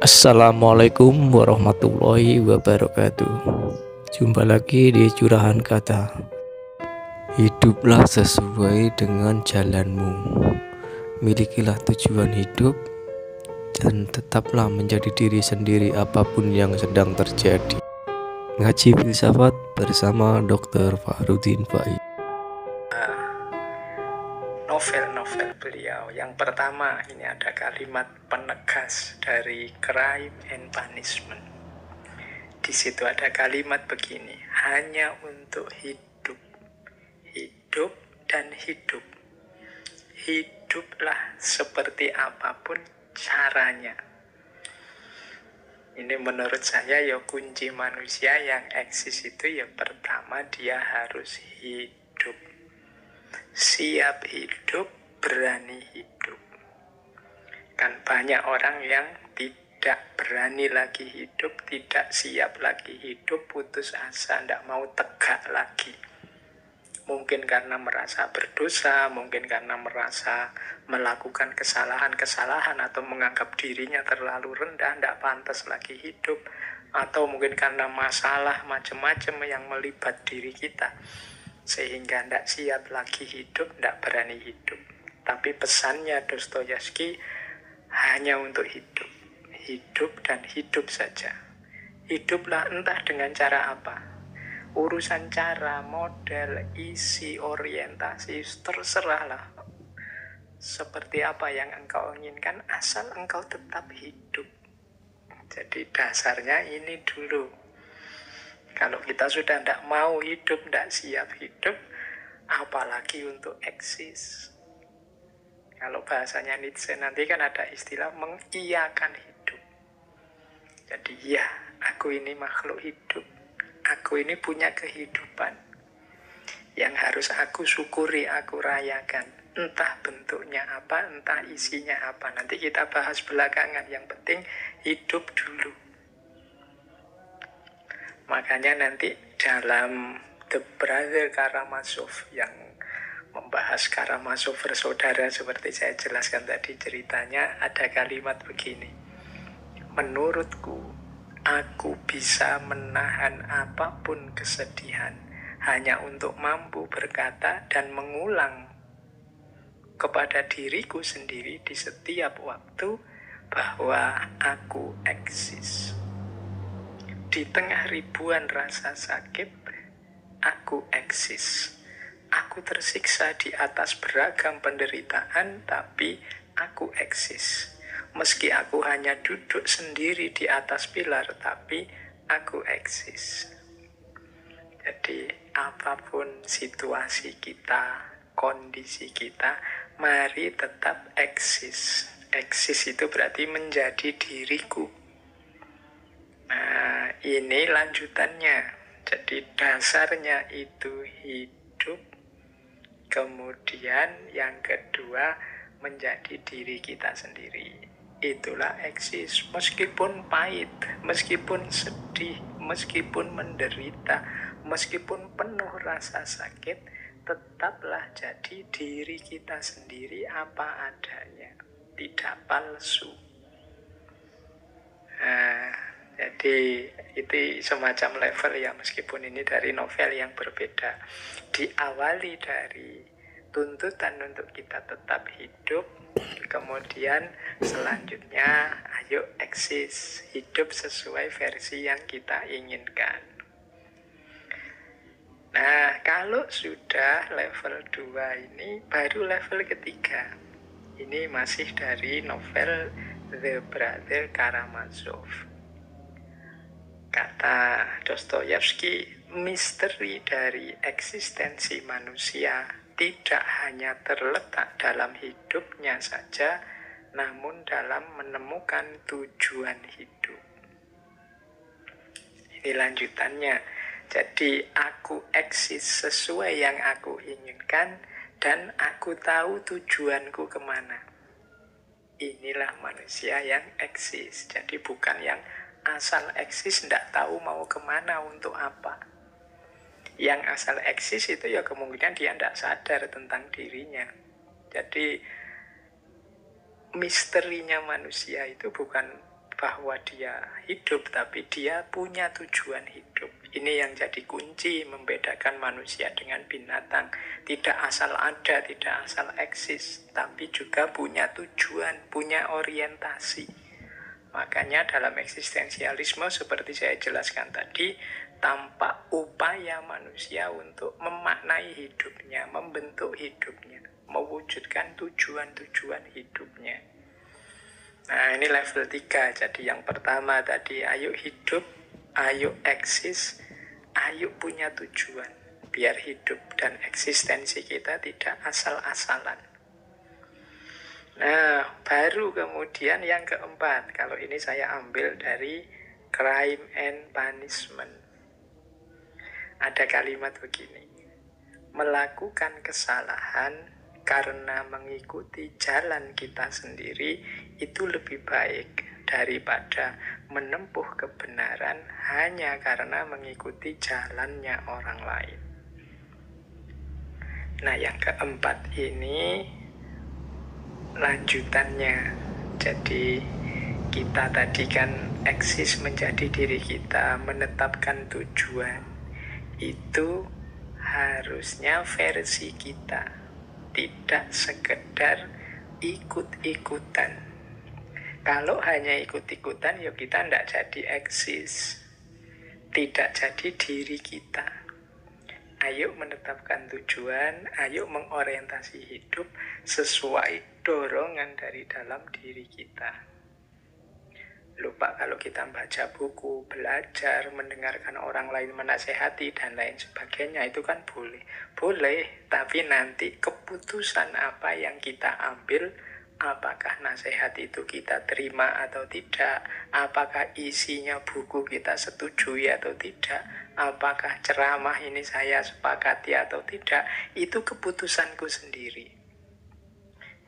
Assalamualaikum warahmatullahi wabarakatuh. Jumpa lagi di Curahan Kata. Hiduplah sesuai dengan jalanmu. Milikilah tujuan hidup dan tetaplah menjadi diri sendiri apapun yang sedang terjadi. Ngaji filsafat bersama Dr. Fahrudin Faiz. Novel-novel beliau. Yang pertama, ini ada kalimat penegas dari Crime and Punishment. Di situ ada kalimat begini: hanya untuk hidup, hidup dan hidup. Hiduplah seperti apapun caranya. Ini menurut saya ya kunci manusia yang eksis itu ya pertama dia harus hidup. Siap hidup, berani hidup. Kan banyak orang yang tidak berani lagi hidup, tidak siap lagi hidup, putus asa, tidak mau tegak lagi. Mungkin karena merasa berdosa, mungkin karena merasa melakukan kesalahan-kesalahan atau menganggap dirinya terlalu rendah, tidak pantas lagi hidup, atau mungkin karena masalah macam-macam yang melibat diri kita, sehingga tidak siap lagi hidup, tidak berani hidup. Tapi pesannya Dostoyevsky hanya untuk hidup. Hidup dan hidup saja. Hiduplah entah dengan cara apa. Urusan cara, model, isi, orientasi, terserahlah. Seperti apa yang engkau inginkan, asal engkau tetap hidup. Jadi dasarnya ini dulu. Kalau kita sudah tidak mau hidup, tidak siap hidup, apalagi untuk eksis. Kalau bahasanya Nietzsche nanti kan ada istilah mengiyakan hidup. Jadi ya, aku ini makhluk hidup. Aku ini punya kehidupan yang harus aku syukuri, aku rayakan. Entah bentuknya apa, entah isinya apa. Nanti kita bahas belakangan. Yang penting hidup dulu. Makanya nanti dalam The Brother Karamazov yang membahas Karamazov bersaudara seperti saya jelaskan tadi ceritanya, ada kalimat begini: menurutku, aku bisa menahan apapun kesedihan hanya untuk mampu berkata dan mengulang kepada diriku sendiri di setiap waktu bahwa aku eksis. Di tengah ribuan rasa sakit, aku eksis. Aku tersiksa di atas beragam penderitaan, tapi aku eksis. Meski aku hanya duduk sendiri di atas pilar, tapi aku eksis. Jadi apapun situasi kita, kondisi kita, mari tetap eksis. Eksis itu berarti menjadi diriku. Nah, ini lanjutannya. Jadi dasarnya itu hidup. Kemudian yang kedua menjadi diri kita sendiri. Itulah eksis. Meskipun pahit, meskipun sedih, meskipun menderita, meskipun penuh rasa sakit, tetaplah jadi diri kita sendiri apa adanya. Tidak palsu. Jadi itu semacam level ya, meskipun ini dari novel yang berbeda. Diawali dari tuntutan untuk kita tetap hidup, kemudian selanjutnya ayo eksis, hidup sesuai versi yang kita inginkan. Nah, kalau sudah level 2 ini baru level ketiga. Ini masih dari novel The Brother Karamazov. Kata Dostoyevsky, misteri dari eksistensi manusia tidak hanya terletak dalam hidupnya saja, namun dalam menemukan tujuan hidup. Ini lanjutannya. Jadi aku eksis sesuai yang aku inginkan dan aku tahu tujuanku kemana. Inilah manusia yang eksis. Jadi bukan yang asal eksis tidak tahu mau kemana untuk apa. Yang asal eksis itu ya kemungkinan dia tidak sadar tentang dirinya. Jadi misterinya manusia itu bukan bahwa dia hidup, tapi dia punya tujuan hidup. Ini yang jadi kunci membedakan manusia dengan binatang. Tidak asal ada, tidak asal eksis, tapi juga punya tujuan, punya orientasi. Makanya dalam eksistensialisme seperti saya jelaskan tadi, tampak upaya manusia untuk memaknai hidupnya, membentuk hidupnya, mewujudkan tujuan-tujuan hidupnya. Nah, ini level 3. Jadi yang pertama tadi, ayo hidup, ayo eksis, ayo punya tujuan. Biar hidup dan eksistensi kita tidak asal-asalan. Nah, baru kemudian yang keempat. Kalau ini saya ambil dari Crime and Punishment. Ada kalimat begini. Melakukan kesalahan karena mengikuti jalan kita sendiri itu lebih baik daripada menempuh kebenaran hanya karena mengikuti jalannya orang lain. Nah, yang keempat ini lanjutannya. Jadi kita tadi kan eksis menjadi diri kita, menetapkan tujuan. Itu harusnya versi kita, tidak sekedar ikut-ikutan. Kalau hanya ikut-ikutan, ya kita tidak jadi eksis, tidak jadi diri kita. Ayo menetapkan tujuan, ayo mengorientasi hidup sesuai dorongan dari dalam diri kita. Lupa kalau kita baca buku, belajar, mendengarkan orang lain menasehati dan lain sebagainya, itu kan boleh. Boleh, tapi nanti keputusan apa yang kita ambil, apakah nasihat itu kita terima atau tidak, apakah isinya buku kita setujui atau tidak, apakah ceramah ini saya sepakati atau tidak, itu keputusanku sendiri.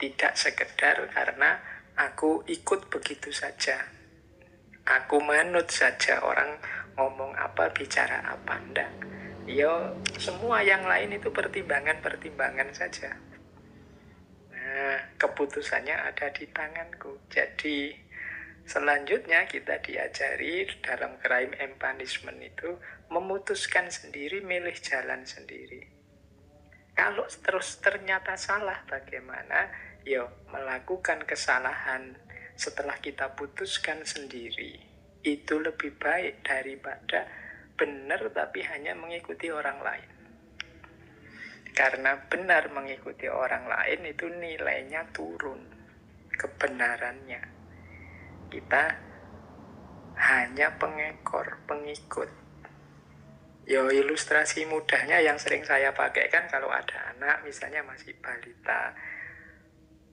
Tidak sekedar karena aku ikut begitu saja, aku manut saja orang ngomong apa, bicara apa, enggak. Yo, semua yang lain itu pertimbangan-pertimbangan saja. Nah, keputusannya ada di tanganku. Jadi, selanjutnya kita diajari dalam Crime and Punishment itu memutuskan sendiri, milih jalan sendiri. Kalau terus ternyata salah, bagaimana? Yo, melakukan kesalahan setelah kita putuskan sendiri itu lebih baik daripada benar tapi hanya mengikuti orang lain. Karena benar mengikuti orang lain itu nilainya turun, kebenarannya. Kita hanya pengekor, pengikut. Yo, ilustrasi mudahnya yang sering saya pakai kan kalau ada anak misalnya masih balita,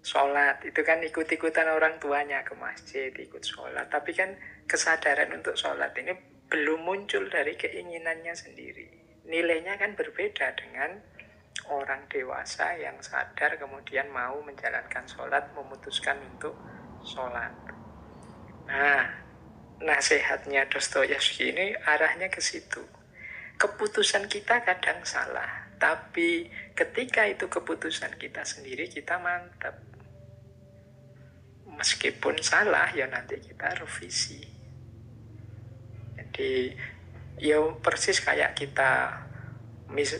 sholat, itu kan ikut-ikutan orang tuanya ke masjid, ikut sholat. Tapi kan kesadaran untuk sholat ini belum muncul dari keinginannya sendiri. Nilainya kan berbeda dengan orang dewasa yang sadar kemudian mau menjalankan sholat, memutuskan untuk sholat. Nah, nasihatnya Dostoyevsky ini arahnya ke situ. Keputusan kita kadang salah, tapi ketika itu keputusan kita sendiri, kita mantap. Meskipun salah, ya nanti kita revisi. Jadi, ya persis kayak kita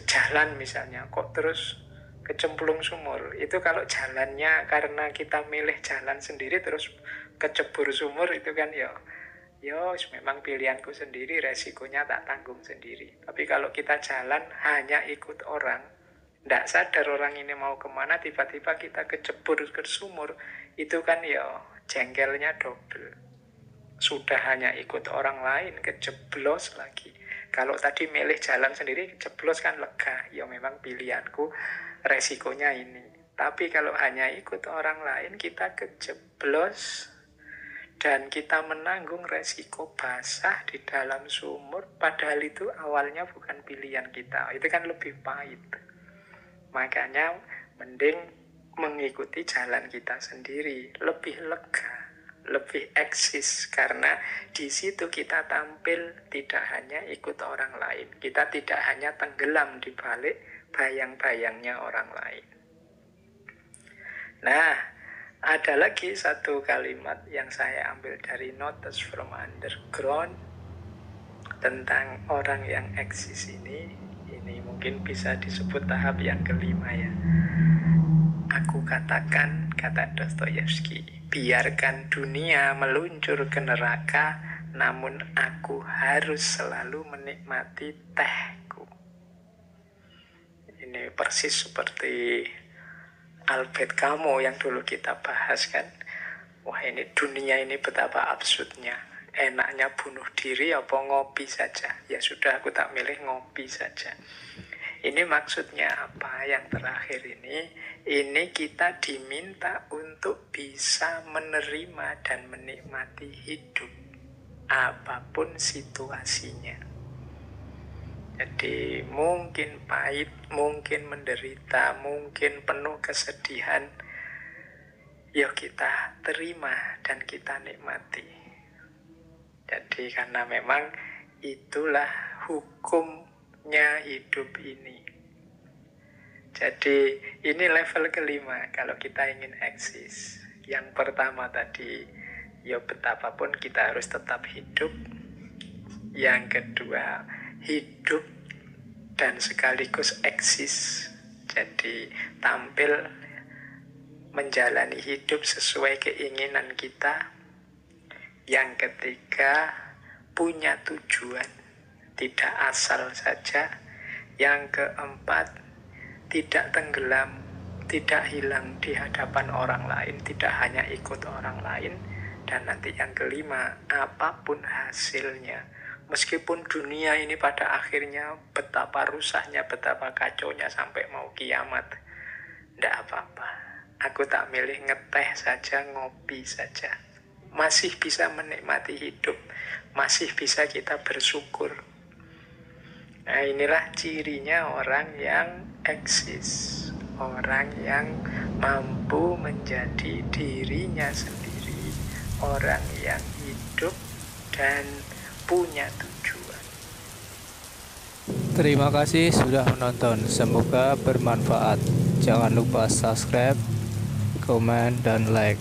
jalan misalnya, kok terus kecemplung sumur. Itu kalau jalannya karena kita milih jalan sendiri terus kecebur sumur, itu kan ya memang pilihanku sendiri, resikonya tak tanggung sendiri. Tapi kalau kita jalan hanya ikut orang, tidak sadar orang ini mau kemana, tiba-tiba kita kecebur ke sumur, itu kan ya jengkelnya double. Sudah hanya ikut orang lain, kejeblos lagi. Kalau tadi milih jalan sendiri, kejeblos kan lega. Ya memang pilihanku, resikonya ini. Tapi kalau hanya ikut orang lain, kita kejeblos dan kita menanggung resiko basah di dalam sumur, padahal itu awalnya bukan pilihan kita. Itu kan lebih pahit. Makanya mending mengikuti jalan kita sendiri, lebih lega, lebih eksis, karena di situ kita tampil tidak hanya ikut orang lain, kita tidak hanya tenggelam di balik bayang-bayangnya orang lain. Nah, Ada lagi satu kalimat yang saya ambil dari Notes from Underground tentang orang yang eksis ini mungkin bisa disebut tahap yang kelima ya. Aku katakan, kata Dostoyevsky, biarkan dunia meluncur ke neraka, namun aku harus selalu menikmati tehku. Ini persis seperti Albert Camus yang dulu kita bahas kan. Wah, ini dunia ini betapa absurdnya. Enaknya bunuh diri apa ngopi saja. Ya sudah, aku tak milih ngopi saja. Ini maksudnya apa? Yang terakhir ini kita diminta untuk bisa menerima dan menikmati hidup apapun situasinya. Jadi mungkin pahit, mungkin menderita, mungkin penuh kesedihan, ya kita terima dan kita nikmati. Jadi karena memang itulah hukumnya hidup ini. Jadi ini level kelima kalau kita ingin eksis. Yang pertama tadi, ya betapapun kita harus tetap hidup. Yang kedua, hidup dan sekaligus eksis. Jadi tampil menjalani hidup sesuai keinginan kita. Yang ketiga, punya tujuan, tidak asal saja. Yang keempat, tidak tenggelam, tidak hilang di hadapan orang lain, tidak hanya ikut orang lain. Dan nanti yang kelima, apapun hasilnya, meskipun dunia ini pada akhirnya betapa rusaknya, betapa kacaunya sampai mau kiamat, tidak apa-apa. Aku tak milih ngeteh saja, ngopi saja. Masih bisa menikmati hidup, masih bisa kita bersyukur. Nah, inilah cirinya orang yang eksis, orang yang mampu menjadi dirinya sendiri, orang yang hidup dan punya tujuan. Terima kasih sudah menonton, semoga bermanfaat. Jangan lupa subscribe, komen, dan like.